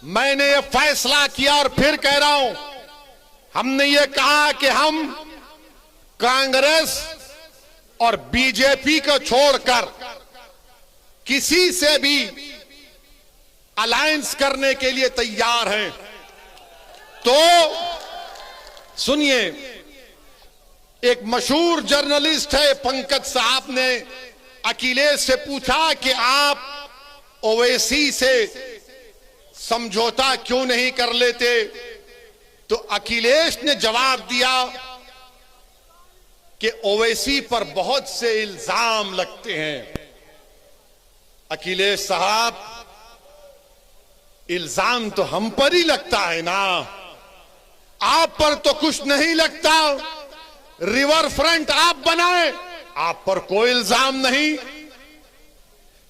मैंने ये फैसला किया और फिर कह रहा हूं, हमने ये कहा कि हम कांग्रेस और बीजेपी को छोड़कर किसी से भी अलायंस करने के लिए तैयार हैं। तो सुनिए, एक मशहूर जर्नलिस्ट है पंकज साहब ने अखिलेश से पूछा कि आप ओवैसी से समझौता क्यों नहीं कर लेते, तो अखिलेश ने जवाब दिया कि ओवैसी पर बहुत से इल्जाम लगते हैं। अखिलेश साहब, इल्जाम तो हम पर ही लगता है ना, आप पर तो कुछ नहीं लगता। रिवर फ्रंट आप बनाए, आप पर कोई इल्जाम नहीं।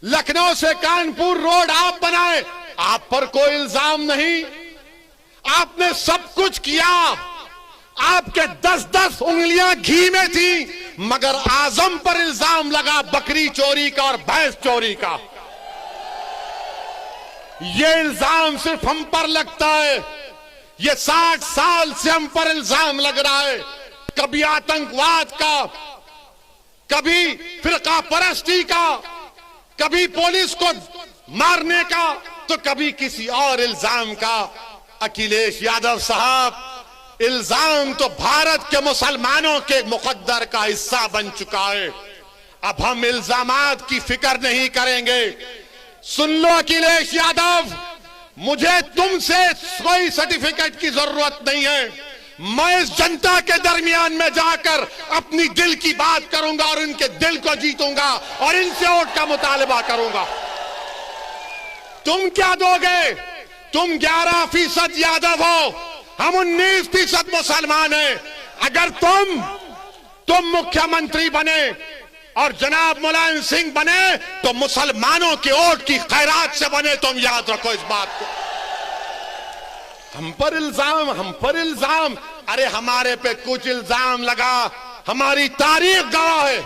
लखनऊ से कानपुर रोड आप बनाए, आप पर कोई इल्जाम नहीं। आपने सब कुछ किया, आपके 10-10 उंगलियां घी में थी, मगर आजम पर इल्जाम लगा बकरी चोरी का और भैंस चोरी का। ये इल्जाम सिर्फ हम पर लगता है। ये 60 साल से हम पर इल्जाम लग रहा है, कभी आतंकवाद का, कभी फिरका परस्ती का, कभी पुलिस को मारने का, तो कभी किसी और इल्जाम का। अखिलेश यादव साहब, इल्जाम तो भारत के मुसलमानों के मुकद्दर का हिस्सा बन चुका है। अब हम इल्जामात की फिक्र नहीं करेंगे। सुन लो अखिलेश यादव, मुझे तुमसे कोई सर्टिफिकेट की जरूरत नहीं है। मैं इस जनता के दरमियान में जाकर अपनी दिल की बात करूंगा और उनके दिल को जीतूंगा और इनसे वोट का मुतालबा करूंगा। तुम क्या दोगे? तुम 11% यादव हो, हम 19% मुसलमान हैं। अगर तुम मुख्यमंत्री बने और जनाब मुलायम सिंह बने, तो मुसलमानों के वोट की खैरात से बने। तुम याद रखो इस बात को। हम पर इल्जाम, अरे हमारे पे कुछ इल्जाम लगा, हमारी तारीख गवाह है,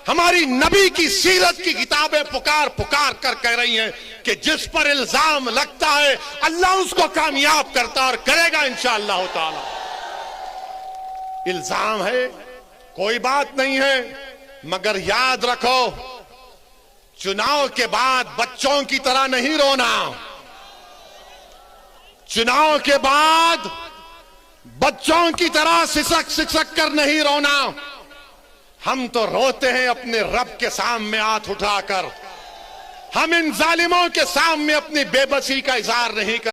हमारी नबी की सीरत की किताबें पुकार कर कह रही हैं कि जिस पर इल्जाम लगता है अल्लाह उसको कामयाब करता और करेगा इंशाअल्लाह ताला। इल्जाम है, कोई बात नहीं है, मगर याद रखो, चुनाव के बाद बच्चों की तरह नहीं रोना। चुनाव के बाद बच्चों की तरह सिसक कर नहीं रोना। हम तो रोते हैं अपने रब के सामने हाथ उठाकर। हम इन जालिमों के सामने अपनी बेबसी का इजहार नहीं कर